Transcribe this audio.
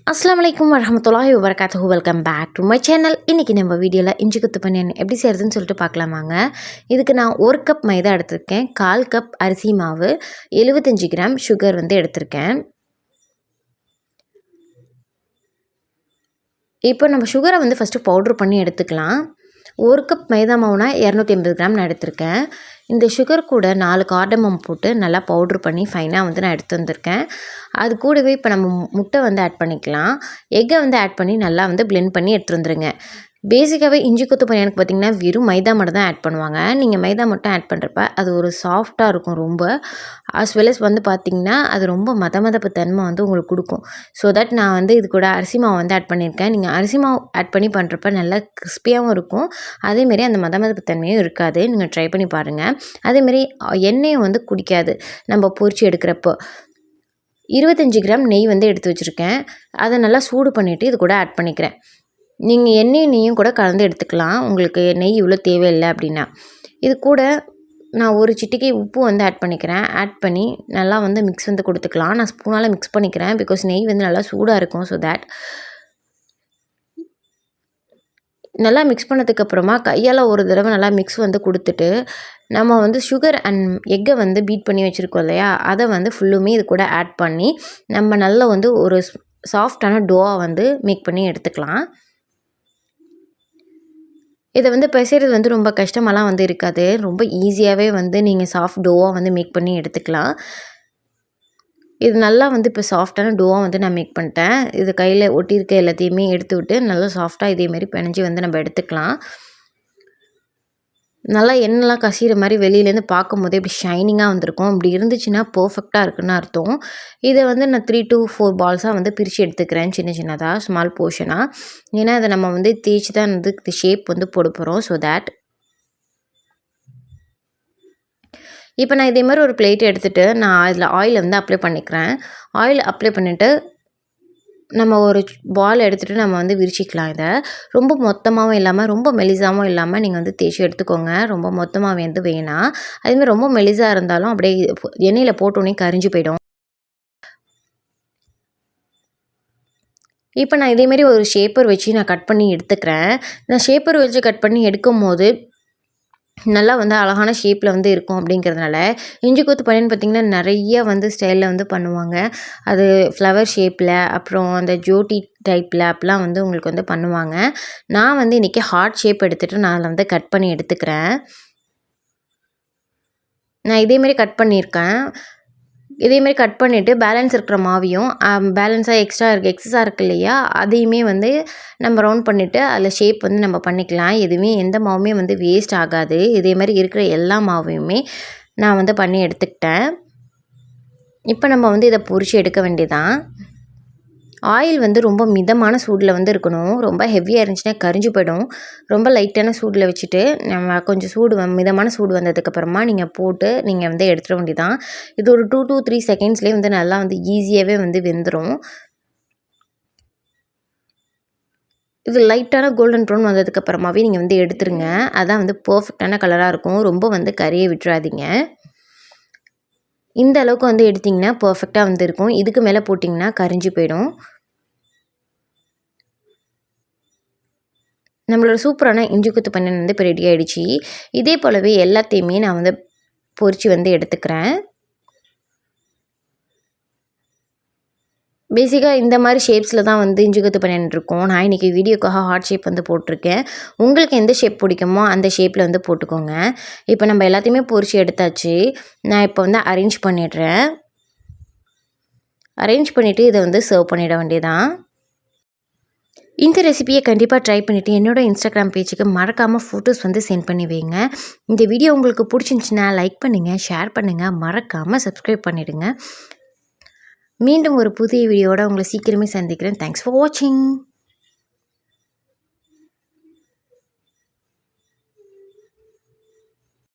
அஸ்ஸலாமு அலைக்கும் வரஹ்மத்துல்லாஹி வபரகாத்துஹு. Welcome back to my channel. இன்றைக்கி நம்ம வீடியோவில் இஞ்சி குத்து பனியான் எப்படி செய்கிறதுன்னு சொல்லிட்டு பார்க்கலாமாங்க. இதுக்கு நான் 1 கப் மைதா எடுத்திருக்கேன், 1/4 கப் அரிசி மாவு, 75 கிராம் சுகர் எடுத்திருக்கேன். இப்போ நம்ம சுகரை ஃபஸ்ட்டு பவுட்ரு பண்ணி எடுத்துக்கலாம். 1 கப் மைதா மாவுனா 250 கிராம் நான் எடுத்திருக்கேன். இந்த சுகர் கூட 4 கார்டமம் போட்டு நல்லா பவுட்ரு பண்ணி ஃபைனாக நான் எடுத்து வந்திருக்கேன். அது கூடவே இப்போ நம்ம முட்டை ஆட் பண்ணிக்கலாம். எக்கை ஆட் பண்ணி நல்லா பிளெண்ட் பண்ணி எடுத்துகிட்டு வந்துருங்க. பேசிக்காகவே இஞ்சி கொத்து பனியானுக்கு பார்த்திங்கன்னா வெறும் மைதா மட்டும் தான் ஆட் பண்ணுவாங்க. நீங்கள் மைதா மட்டும் ஆட் பண்ணுறப்ப அது ஒரு சாஃப்டாக இருக்கும் ரொம்ப. ஆஸ் வெல் அஸ் பார்த்திங்கன்னா அது ரொம்ப மதமதப்பு தன்மை உங்களுக்கு கொடுக்கும். ஸோ தட் நான் இது கூட அரிசி மாவு ஆட் பண்ணியிருக்கேன். நீங்கள் அரிசி மாவு ஆட் பண்ணி பண்ணுறப்ப நல்லா கிறிஸ்பியாகவும் இருக்கும், அதேமாரி அந்த மதமதப்பு தன்மையும் இருக்காது. நீங்கள் ட்ரை பண்ணி பாருங்கள். அதேமாரி எண்ணெயும் குடிக்காது நம்ம பொரிச்சு எடுக்கிறப்போ. 25 கிராம் நெய் எடுத்து வச்சுருக்கேன். அதை நல்லா சூடு பண்ணிவிட்டு இது கூட ஆட் பண்ணிக்கிறேன். நீங்கள் நெய்யும் கூட கலந்து எடுத்துக்கலாம், உங்களுக்கு நெய் இவ்வளோ தேவையில்லை அப்படின்னா. இது கூட நான் ஒரு சிட்டிகை உப்பு ஆட் பண்ணிக்கிறேன். ஆட் பண்ணி நல்லா மிக்ஸ் கொடுத்துக்கலாம். நான் ஸ்பூனால் மிக்ஸ் பண்ணிக்கிறேன், பிகாஸ் நெய் நல்லா சூடாக இருக்கும். ஸோ தேட் நல்லா மிக்ஸ் பண்ணதுக்கப்புறமா கையால் ஒரு தடவை நல்லா மிக்ஸ் கொடுத்துட்டு நம்ம சுகர் அண்ட் எக்கை பீட் பண்ணி வச்சுருக்கோம் இல்லையா, அதை ஃபுல்லுமே இது கூட ஆட் பண்ணி நம்ம நல்லா ஒரு சாஃப்டான டோவாக மேக் பண்ணி எடுத்துக்கலாம். இதை பிசைறது ரொம்ப கஷ்டமெல்லாம் இருக்காது. ரொம்ப ஈஸியாகவே நீங்கள் சாஃப்ட் டோவாக மேக் பண்ணி எடுத்துக்கலாம். இது நல்லா இப்போ சாஃப்டான டோவாக நான் மேக் பண்ணிட்டேன். இது கையில் ஒட்டியிருக்க எல்லாத்தையுமே எடுத்து விட்டு நல்லா சாஃப்டாக இதேமாரி பிணைஞ்சி நம்ம எடுத்துக்கலாம். நல்லா எண்ணெய்லாம் கசிகிற மாதிரி வெளியிலேருந்து பார்க்கும்போதே இப்படி ஷைனிங்காக வந்திருக்கும். இப்படி இருந்துச்சுன்னா பர்ஃபெக்டாக இருக்குன்னு அர்த்தம். இதை நான் 3 to 4 பால்ஸாக பிரித்து எடுத்துக்கிறேன், சின்ன சின்னதாக ஸ்மால் போர்ஷனாக. ஏன்னா அதை நம்ம தேய்ச்சி தான் இந்த ஷேப் போட போகிறோம். ஸோ தேட் இப்போ நான் இதே மாதிரி ஒரு பிளேட் எடுத்துகிட்டு நான் அதில் ஆயில் அப்ளை பண்ணிக்கிறேன். ஆயில் அப்ளை பண்ணிவிட்டு நம்ம ஒரு பால் எடுத்துகிட்டு நம்ம விரிச்சிக்கலாம். இதை ரொம்ப மொத்தமாகவும் இல்லாமல் ரொம்ப மெலிசாகவும் இல்லாமல் நீங்கள் தேய்ச்சி எடுத்துக்கோங்க. ரொம்ப மொத்தமாக வேணாம். அதேமாதிரி ரொம்ப மெலிசாக இருந்தாலும் அப்படியே எண்ணெயில் போட்டோன்னே கரிஞ்சு போயிடும். இப்போ நான் இதேமாரி ஒரு ஷேப்பர் வச்சு நான் கட் பண்ணி எடுத்துக்கிறேன். நான் ஷேப்பர் வச்சு கட் பண்ணி எடுக்கும் போது நல்லா அழகான ஷேப்பில் இருக்கும். அப்படிங்கிறதுனால இஞ்சி கொத்து பனியான் பார்த்திங்கன்னா நிறைய ஸ்டைலில் பண்ணுவாங்க. அது ஃப்ளவர் ஷேப்பில், அப்புறம் அந்த ஜோட்டி டைப்பில் அப்பெல்லாம் உங்களுக்கு பண்ணுவாங்க. நான் இன்றைக்கி ஹார்ட் ஷேப் எடுத்துகிட்டு நான் அதில் கட் பண்ணி எடுத்துக்கிறேன். நான் இதேமாரி கட் பண்ணியிருக்கேன். இதேமாரி கட் பண்ணிவிட்டு பேலன்ஸ் இருக்கிற மாவையும் பேலன்ஸாக எக்ஸஸாக இருக்கு இல்லையா, அதையுமே நம்ம ரவுண்ட் பண்ணிவிட்டு அதில் ஷேப் நம்ம பண்ணிக்கலாம். எதுவுமே எந்த மாவுமே வேஸ்ட் ஆகாது. இதேமாதிரி இருக்கிற எல்லா மாவையுமே நான் பண்ணி எடுத்துக்கிட்டேன். இப்போ நம்ம இதை பொரிச்சு எடுக்க வேண்டியதான். ஆயில் ரொம்ப மிதமான சூடில் இருக்கணும். ரொம்ப ஹெவியாக இருந்துச்சுன்னா கரிஞ்சு போயிடும். ரொம்ப லைட்டான சூடில் வச்சுட்டு நம்ம கொஞ்சம் மிதமான சூடு வந்ததுக்கப்புறமா நீங்கள் போட்டு நீங்கள் எடுத்துட வேண்டியதான். இது ஒரு 2 to 3 செகண்ட்ஸ்லேயே நல்லா ஈஸியாகவே வெந்துடும். இது லைட்டான கோல்டன் ப்ரௌன் வந்ததுக்கப்புறமாவே நீங்கள் எடுத்துருங்க. அதான் பர்ஃபெக்டான கலராக இருக்கும். ரொம்ப கறியை விட்டுறாதீங்க. இந்த அளவுக்கு எடுத்திங்கன்னா பர்ஃபெக்டாக இருக்கும். இதுக்கு மேலே போட்டிங்கன்னா கரிஞ்சு போயிடும். நம்மளோட சூப்பரான இஞ்சி கொத்து பனியான் இப்போ ரெடி ஆகிடுச்சு. இதே போலவே எல்லாத்தையுமே நான் பொரித்து எடுத்துக்கிறேன். பேசிக்காக இந்த மாதிரி ஷேப்ஸில் தான் இஞ்சி கொத்து பனியான் இருக்கும். நான் இன்றைக்கி வீடியோக்காக ஹார்ட் ஷேப் போட்டிருக்கேன். உங்களுக்கு எந்த ஷேப் பிடிக்குமோ அந்த ஷேப்பில் போட்டுக்கோங்க. இப்போ நம்ம எல்லாத்தையுமே பொரித்து எடுத்தாச்சு. நான் இப்போ அரேஞ்ச் பண்ணிடுறேன். அரேஞ்ச் பண்ணிவிட்டு இதை சர்வ் பண்ணிட வேண்டியதான். இந்த ரெசிபியை கண்டிப்பாக ட்ரை பண்ணிவிட்டு என்னோடய இன்ஸ்டாகிராம் பேஜுக்கு மறக்காமல் ஃபோட்டோஸ் சென்ட் பண்ணி வைங்க. இந்த வீடியோ உங்களுக்கு பிடிச்சிருந்துச்சின்னா லைக் பண்ணுங்கள், ஷேர் பண்ணுங்கள், மறக்காமல் சப்ஸ்கிரைப் பண்ணிவிடுங்க. மீண்டும் ஒரு புதிய வீடியோவோட உங்களை சீக்கிரமே சந்திக்கிறேன். தேங்க்ஸ் ஃபார் வாட்சிங்.